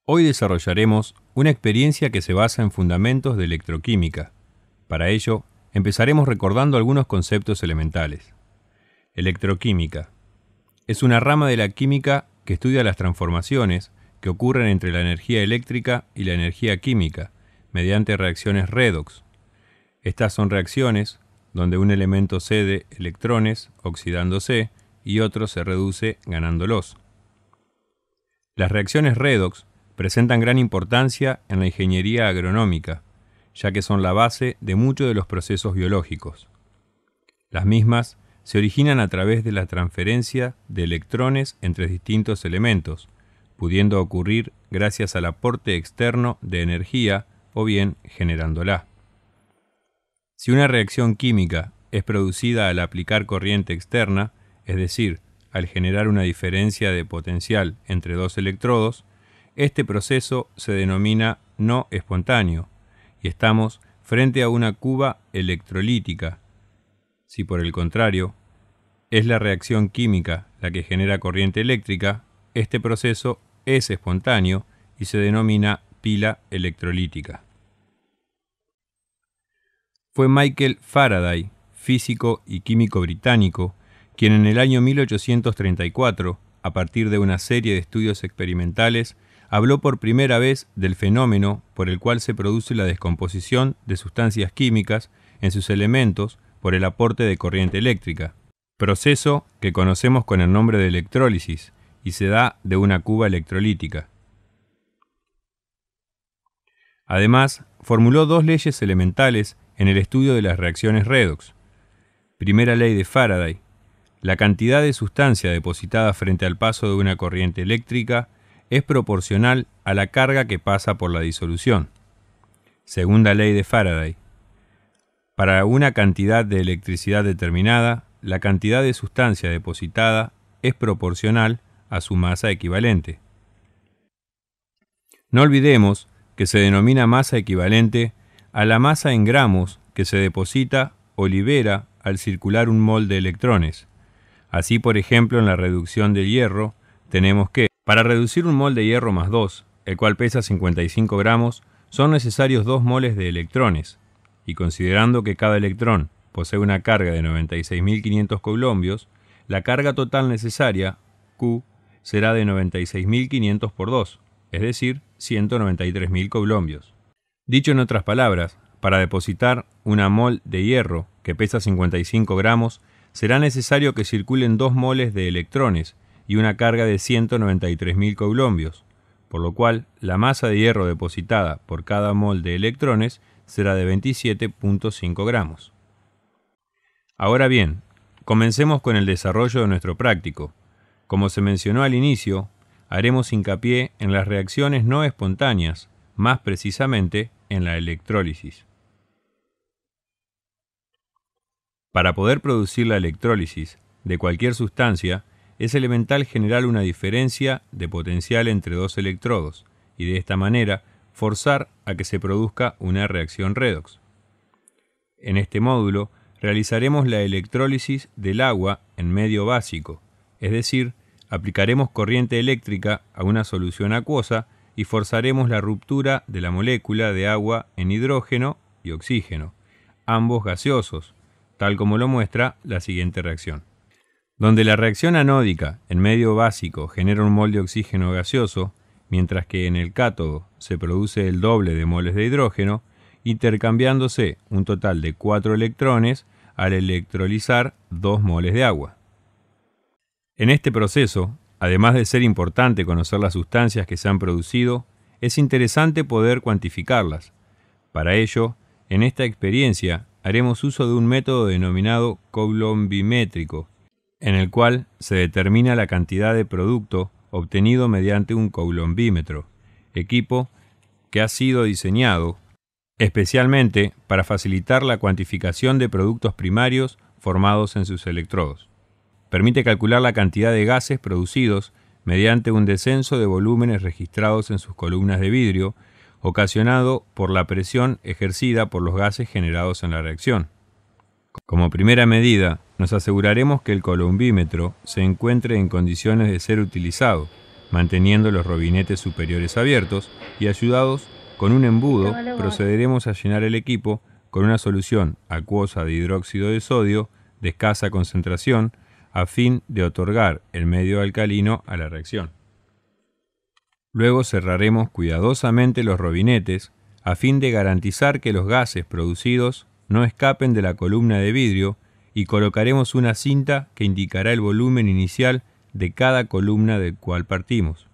Hoy desarrollaremos una experiencia que se basa en fundamentos de electroquímica. Para ello, empezaremos recordando algunos conceptos elementales. Electroquímica es una rama de la química que estudia las transformaciones que ocurren entre la energía eléctrica y la energía química mediante reacciones redox. Estas son reacciones donde un elemento cede electrones oxidándose y otro se reduce ganándolos. Las reacciones redox presentan gran importancia en la ingeniería agronómica, ya que son la base de muchos de los procesos biológicos. Las mismas se originan a través de la transferencia de electrones entre distintos elementos, pudiendo ocurrir gracias al aporte externo de energía o bien generándola. Si una reacción química es producida al aplicar corriente externa, es decir, al generar una diferencia de potencial entre dos electrodos, este proceso se denomina no espontáneo y estamos frente a una cuba electrolítica. Si por el contrario es la reacción química la que genera corriente eléctrica, este proceso es espontáneo y se denomina pila electrolítica. Fue Michael Faraday, físico y químico británico, quien en el año 1834, a partir de una serie de estudios experimentales, habló por primera vez del fenómeno por el cual se produce la descomposición de sustancias químicas en sus elementos por el aporte de corriente eléctrica, proceso que conocemos con el nombre de electrólisis y se da de una cuba electrolítica. Además, formuló dos leyes elementales en el estudio de las reacciones redox. Primera ley de Faraday: la cantidad de sustancia depositada frente al paso de una corriente eléctrica es proporcional a la carga que pasa por la disolución. Segunda ley de Faraday: para una cantidad de electricidad determinada, la cantidad de sustancia depositada es proporcional a su masa equivalente. No olvidemos que se denomina masa equivalente a la masa en gramos que se deposita o libera al circular un mol de electrones. Así, por ejemplo, en la reducción del hierro, tenemos que, para reducir un mol de hierro más 2, el cual pesa 55 gramos, son necesarios 2 moles de electrones, y considerando que cada electrón posee una carga de 96.500 coulombios, la carga total necesaria, Q, será de 96.500 por 2, es decir, 193.000 coulombios. Dicho en otras palabras, para depositar una mol de hierro que pesa 55 gramos, será necesario que circulen 2 moles de electrones y una carga de 193.000 coulombios, por lo cual la masa de hierro depositada por cada mol de electrones será de 27.5 gramos. Ahora bien, comencemos con el desarrollo de nuestro práctico. Como se mencionó al inicio, haremos hincapié en las reacciones no espontáneas, más precisamente en la electrólisis. Para poder producir la electrólisis de cualquier sustancia, es elemental generar una diferencia de potencial entre dos electrodos y de esta manera forzar a que se produzca una reacción redox. En este módulo realizaremos la electrólisis del agua en medio básico, es decir, aplicaremos corriente eléctrica a una solución acuosa y forzaremos la ruptura de la molécula de agua en hidrógeno y oxígeno, ambos gaseosos, tal como lo muestra la siguiente reacción. Donde la reacción anódica en medio básico genera un mol de oxígeno gaseoso, mientras que en el cátodo se produce el doble de moles de hidrógeno, intercambiándose un total de 4 electrones al electrolizar 2 moles de agua. En este proceso, además de ser importante conocer las sustancias que se han producido, es interesante poder cuantificarlas. Para ello, en esta experiencia haremos uso de un método denominado coulombimétrico, en el cual se determina la cantidad de producto obtenido mediante un coulombímetro, equipo que ha sido diseñado especialmente para facilitar la cuantificación de productos primarios formados en sus electrodos. Permite calcular la cantidad de gases producidos mediante un descenso de volúmenes registrados en sus columnas de vidrio, ocasionado por la presión ejercida por los gases generados en la reacción. Como primera medida, nos aseguraremos que el coulombímetro se encuentre en condiciones de ser utilizado, manteniendo los robinetes superiores abiertos y ayudados con un embudo procederemos a llenar el equipo con una solución acuosa de hidróxido de sodio de escasa concentración a fin de otorgar el medio alcalino a la reacción. Luego cerraremos cuidadosamente los robinetes a fin de garantizar que los gases producidos no escapen de la columna de vidrio y colocaremos una cinta que indicará el volumen inicial de cada columna del cual partimos.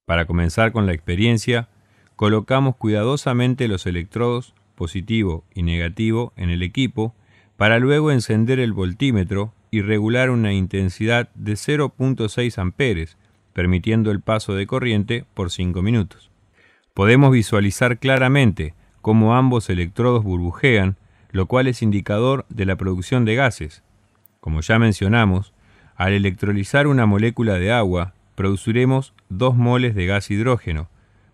Para comenzar con la experiencia, colocamos cuidadosamente los electrodos positivo y negativo en el equipo para luego encender el voltímetro y regular una intensidad de 0.6 amperes, permitiendo el paso de corriente por 5 minutos. Podemos visualizar claramente cómo ambos electrodos burbujean, lo cual es indicador de la producción de gases. Como ya mencionamos, al electrolizar una molécula de agua, produciremos 2 moles de gas hidrógeno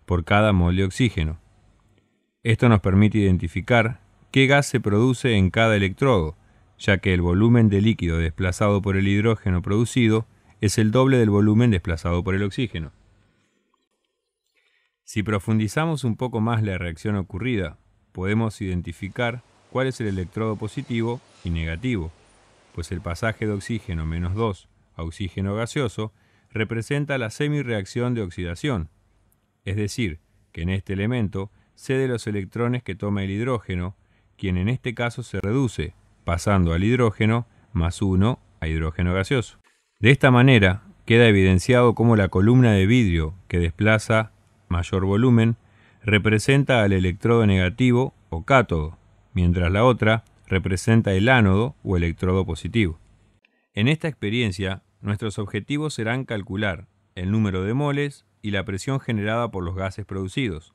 por cada mol de oxígeno. Esto nos permite identificar qué gas se produce en cada electrodo, ya que el volumen de líquido desplazado por el hidrógeno producido es el doble del volumen desplazado por el oxígeno. Si profundizamos un poco más la reacción ocurrida, podemos identificar cuál es el electrodo positivo y negativo, pues el pasaje de oxígeno -2 a oxígeno gaseoso representa la semirreacción de oxidación, es decir, que en este elemento cede los electrones que toma el hidrógeno, quien en este caso se reduce, pasando al hidrógeno +1 a hidrógeno gaseoso. De esta manera, queda evidenciado cómo la columna de vidrio que desplaza mayor volumen representa al electrodo negativo o cátodo, mientras la otra representa el ánodo o electrodo positivo. En esta experiencia, nuestros objetivos serán calcular el número de moles y la presión generada por los gases producidos.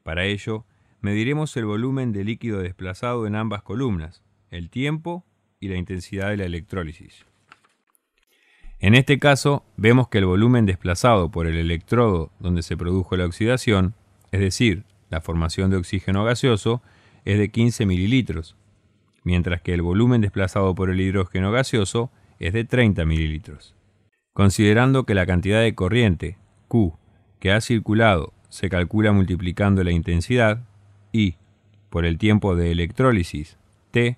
Para ello, mediremos el volumen de líquido desplazado en ambas columnas, el tiempo y la intensidad de la electrólisis. En este caso, vemos que el volumen desplazado por el electrodo donde se produjo la oxidación, es decir, la formación de oxígeno gaseoso, es de 15 mililitros, mientras que el volumen desplazado por el hidrógeno gaseoso es de 30 mililitros. Considerando que la cantidad de corriente, Q, que ha circulado se calcula multiplicando la intensidad, y, por el tiempo de electrólisis, T,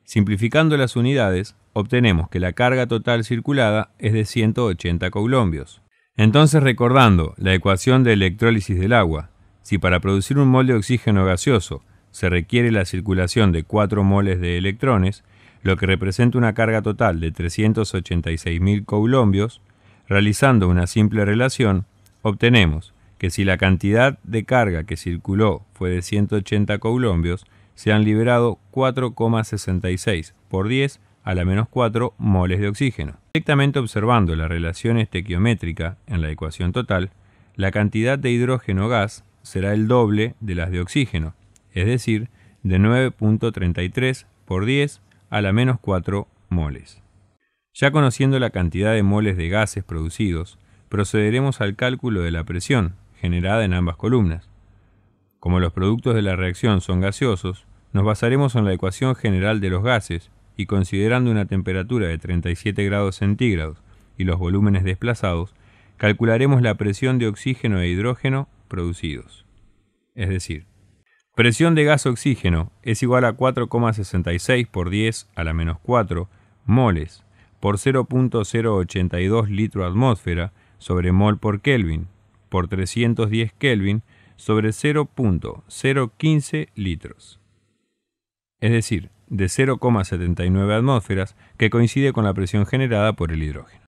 simplificando las unidades, obtenemos que la carga total circulada es de 180 coulombios. Entonces, recordando la ecuación de electrólisis del agua, si para producir un mol de oxígeno gaseoso se requiere la circulación de 4 moles de electrones, lo que representa una carga total de 386.000 coulombios, realizando una simple relación, obtenemos que si la cantidad de carga que circuló fue de 180 coulombios, se han liberado 4,66 por 10 a la -4 moles de oxígeno. Directamente observando la relación estequiométrica en la ecuación total, la cantidad de hidrógeno gas será el doble de las de oxígeno, es decir, de 9.33 por 10 a la -4 moles. Ya conociendo la cantidad de moles de gases producidos, procederemos al cálculo de la presión generada en ambas columnas. Como los productos de la reacción son gaseosos, nos basaremos en la ecuación general de los gases y considerando una temperatura de 37 grados centígrados y los volúmenes desplazados, calcularemos la presión de oxígeno e hidrógeno producidos. Es decir, presión de gas oxígeno es igual a 4,66 por 10 a la -4 moles por 0.082 litro atmósfera sobre mol por Kelvin por 310 Kelvin sobre 0.015 litros. Es decir, de 0,79 atmósferas, que coincide con la presión generada por el hidrógeno.